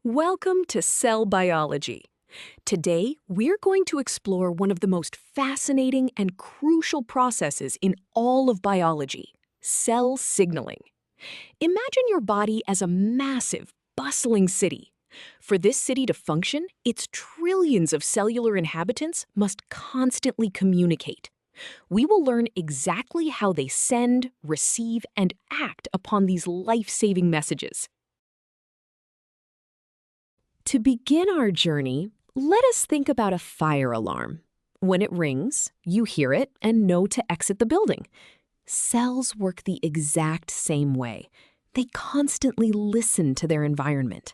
Welcome to Cell Biology. Today, we're going to explore one of the most fascinating and crucial processes in all of biology, cell signaling. Imagine your body as a massive, bustling city. For this city to function, its trillions of cellular inhabitants must constantly communicate. We will learn exactly how they send, receive, and act upon these life-saving messages. To begin our journey, let us think about a fire alarm. When it rings, you hear it and know to exit the building. Cells work the exact same way. They constantly listen to their environment.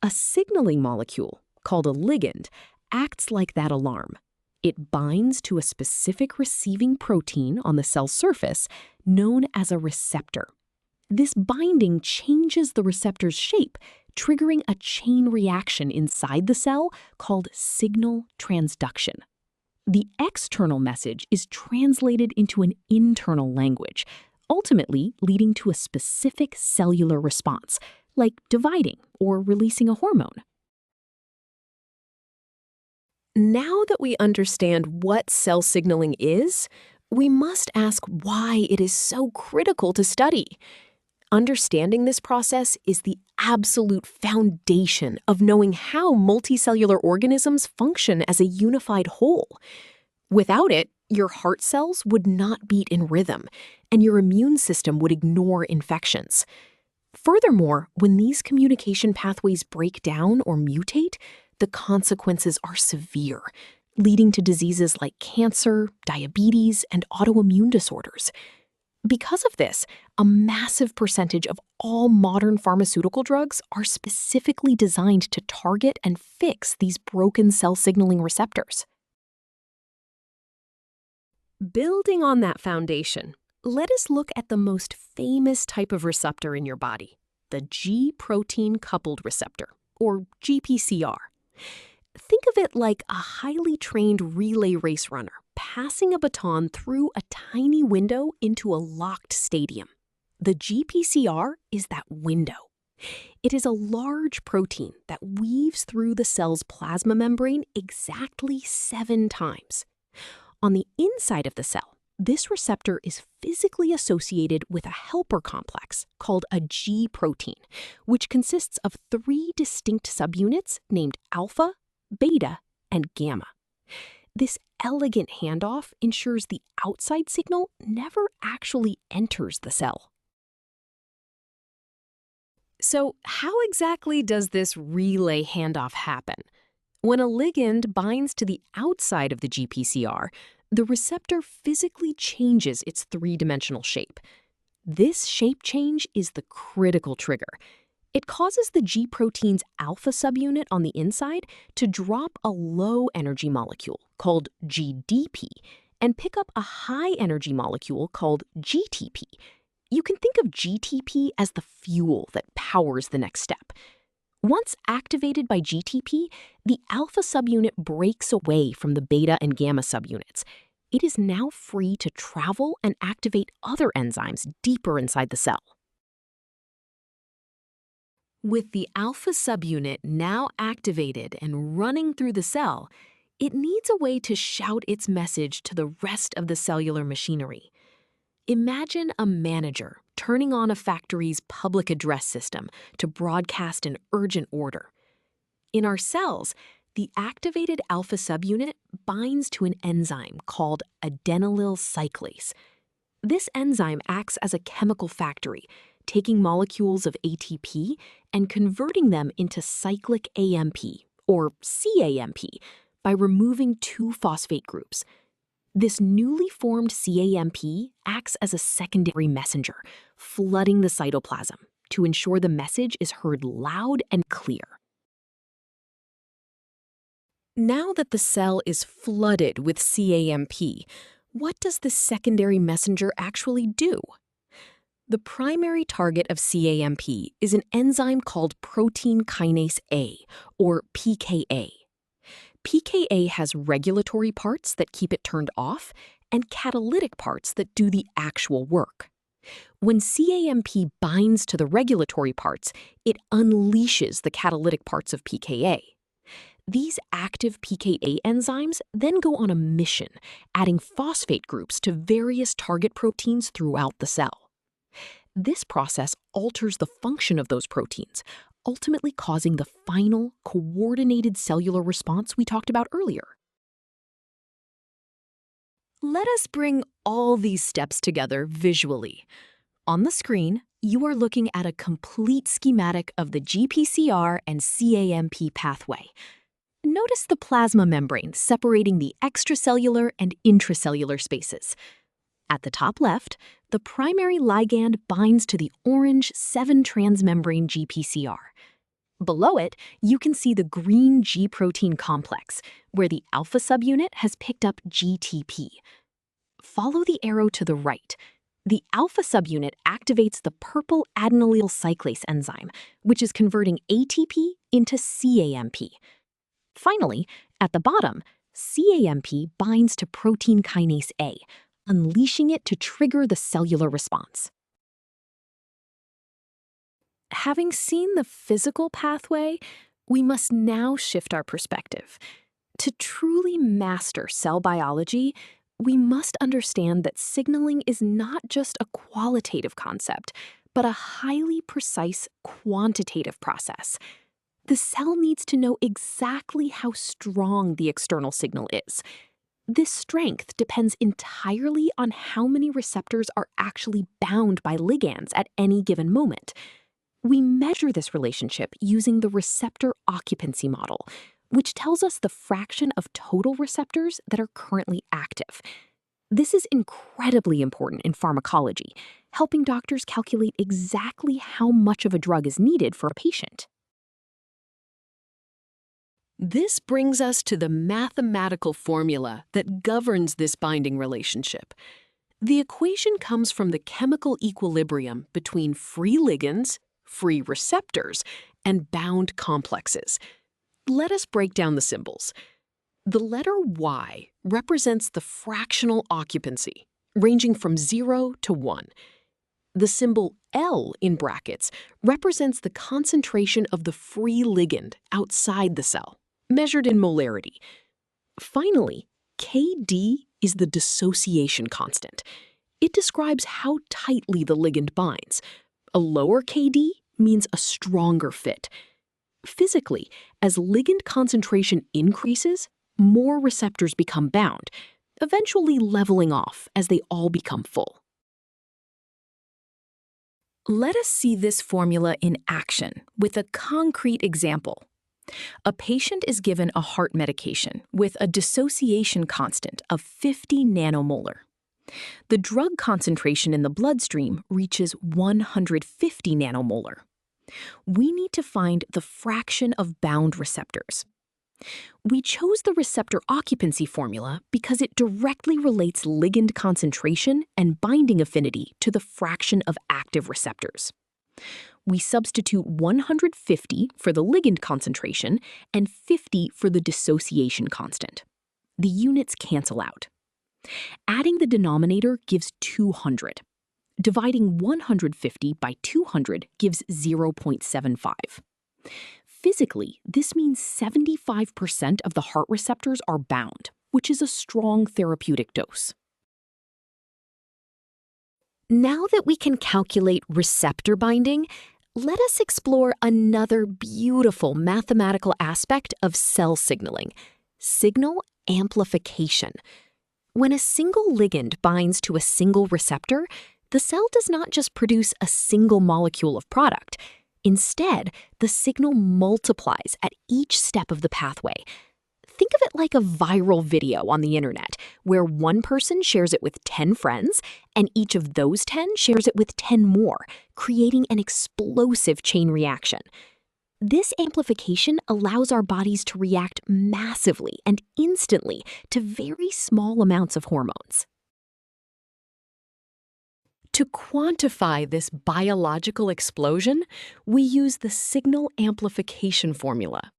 A signaling molecule, called a ligand, acts like that alarm. It binds to a specific receiving protein on the cell surface known as a receptor. This binding changes the receptor's shape, triggering a chain reaction inside the cell called signal transduction. The external message is translated into an internal language, ultimately leading to a specific cellular response, like dividing or releasing a hormone. Now that we understand what cell signaling is, we must ask why it is so critical to study. Understanding this process is the absolute foundation of knowing how multicellular organisms function as a unified whole. Without it, your heart cells would not beat in rhythm, and your immune system would ignore infections. Furthermore, when these communication pathways break down or mutate, the consequences are severe, leading to diseases like cancer, diabetes, and autoimmune disorders. Because of this, a massive percentage of all modern pharmaceutical drugs are specifically designed to target and fix these broken cell signaling receptors. Building on that foundation, let us look at the most famous type of receptor in your body, the G-protein coupled receptor, or GPCR. Think of it like a highly trained relay race runner passing a baton through a tiny window into a locked stadium. The GPCR is that window. It is a large protein that weaves through the cell's plasma membrane exactly 7 times. On the inside of the cell, this receptor is physically associated with a helper complex called a G protein, which consists of 3 distinct subunits named alpha, beta, and gamma. This elegant handoff ensures the outside signal never actually enters the cell. So, how exactly does this relay handoff happen? When a ligand binds to the outside of the GPCR, the receptor physically changes its 3-dimensional shape. This shape change is the critical trigger. It causes the G protein's alpha subunit on the inside to drop a low-energy molecule called GDP and pick up a high-energy molecule called GTP. You can think of GTP as the fuel that powers the next step. Once activated by GTP, the alpha subunit breaks away from the beta and gamma subunits. It is now free to travel and activate other enzymes deeper inside the cell. With the alpha subunit now activated and running through the cell, it needs a way to shout its message to the rest of the cellular machinery. Imagine a manager turning on a factory's public address system to broadcast an urgent order. In our cells, the activated alpha subunit binds to an enzyme called adenylyl cyclase. This enzyme acts as a chemical factory, taking molecules of ATP and converting them into cyclic AMP, or CAMP, by removing 2 phosphate groups. This newly formed CAMP acts as a secondary messenger, flooding the cytoplasm to ensure the message is heard loud and clear. Now that the cell is flooded with CAMP, what does this secondary messenger actually do? The primary target of CAMP is an enzyme called protein kinase A, or pKa. pKa has regulatory parts that keep it turned off and catalytic parts that do the actual work. When CAMP binds to the regulatory parts, it unleashes the catalytic parts of pKa. These active pKa enzymes then go on a mission, adding phosphate groups to various target proteins throughout the cell. This process alters the function of those proteins, ultimately causing the final, coordinated cellular response we talked about earlier. Let us bring all these steps together visually. On the screen, you are looking at a complete schematic of the GPCR and CAMP pathway. Notice the plasma membrane separating the extracellular and intracellular spaces. At the top left, the primary ligand binds to the orange 7-transmembrane GPCR. Below it, you can see the green G protein complex, where the alpha subunit has picked up GTP. Follow the arrow to the right. The alpha subunit activates the purple adenylyl cyclase enzyme, which is converting ATP into CAMP. Finally, at the bottom, CAMP binds to protein kinase A, unleashing it to trigger the cellular response. Having seen the physical pathway, we must now shift our perspective. To truly master cell biology, we must understand that signaling is not just a qualitative concept, but a highly precise quantitative process. The cell needs to know exactly how strong the external signal is. This strength depends entirely on how many receptors are actually bound by ligands at any given moment. We measure this relationship using the receptor occupancy model, which tells us the fraction of total receptors that are currently active. This is incredibly important in pharmacology, helping doctors calculate exactly how much of a drug is needed for a patient. This brings us to the mathematical formula that governs this binding relationship. The equation comes from the chemical equilibrium between free ligands, free receptors, and bound complexes. Let us break down the symbols. The letter Y represents the fractional occupancy, ranging from 0 to 1. The symbol L in brackets represents the concentration of the free ligand outside the cell, measured in molarity. Finally, Kd is the dissociation constant. It describes how tightly the ligand binds. A lower Kd means a stronger fit. Physically, as ligand concentration increases, more receptors become bound, eventually leveling off as they all become full. Let us see this formula in action with a concrete example. A patient is given a heart medication with a dissociation constant of 50 nanomolar. The drug concentration in the bloodstream reaches 150 nanomolar. We need to find the fraction of bound receptors. We chose the receptor occupancy formula because it directly relates ligand concentration and binding affinity to the fraction of active receptors. We substitute 150 for the ligand concentration and 50 for the dissociation constant. The units cancel out. Adding the denominator gives 200. Dividing 150 by 200 gives 0.75. Physically, this means 75% of the heart receptors are bound, which is a strong therapeutic dose. Now that we can calculate receptor binding, let us explore another beautiful mathematical aspect of cell signaling: signal amplification. When a single ligand binds to a single receptor, the cell does not just produce a single molecule of product. Instead, the signal multiplies at each step of the pathway. Think of it like a viral video on the internet, where one person shares it with 10 friends, and each of those 10 shares it with 10 more, creating an explosive chain reaction. This amplification allows our bodies to react massively and instantly to very small amounts of hormones. To quantify this biological explosion, we use the signal amplification formula.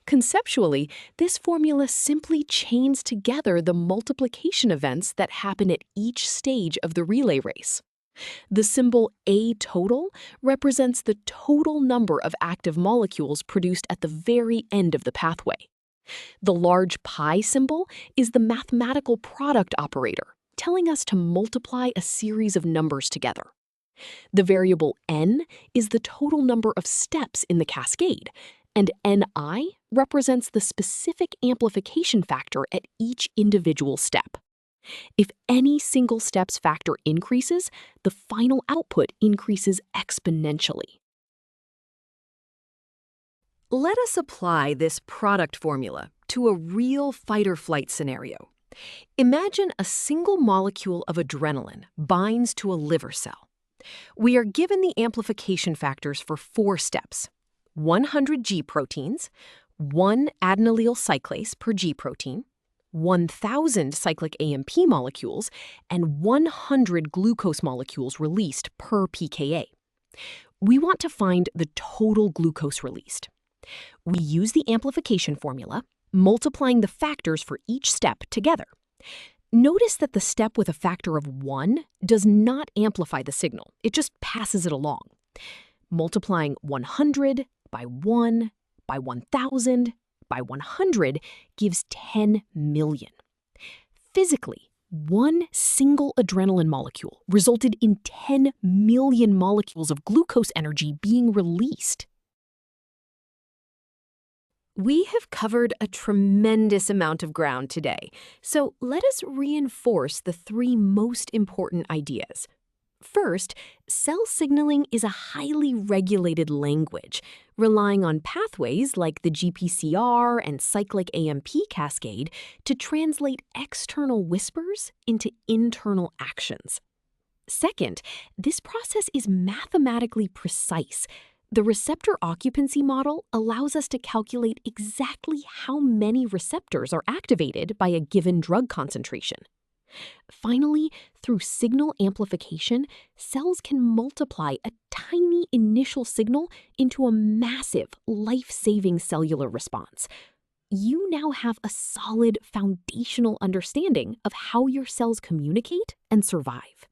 Conceptually, this formula simply chains together the multiplication events that happen at each stage of the relay race. The symbol A total represents the total number of active molecules produced at the very end of the pathway. The large pi symbol is the mathematical product operator, telling us to multiply a series of numbers together. The variable n is the total number of steps in the cascade, and ni represents the specific amplification factor at each individual step. If any single step's factor increases, the final output increases exponentially. Let us apply this product formula to a real fight-or-flight scenario. Imagine a single molecule of adrenaline binds to a liver cell. We are given the amplification factors for 4 steps: 100 G proteins, 1 adenylyl cyclase per G protein, 1,000 cyclic AMP molecules, and 100 glucose molecules released per pKa. We want to find the total glucose released. We use the amplification formula, multiplying the factors for each step together. Notice that the step with a factor of 1 does not amplify the signal, it just passes it along. Multiplying 100 by 1 by 1,000 by 100 gives 10 million. Physically, one single adrenaline molecule resulted in 10 million molecules of glucose energy being released. We have covered a tremendous amount of ground today, so let us reinforce the 3 most important ideas. First, cell signaling is a highly regulated language, relying on pathways like the GPCR and cyclic AMP cascade to translate external whispers into internal actions. Second, this process is mathematically precise. The receptor occupancy model allows us to calculate exactly how many receptors are activated by a given drug concentration. Finally, through signal amplification, cells can multiply a tiny initial signal into a massive, life-saving cellular response. You now have a solid foundational understanding of how your cells communicate and survive.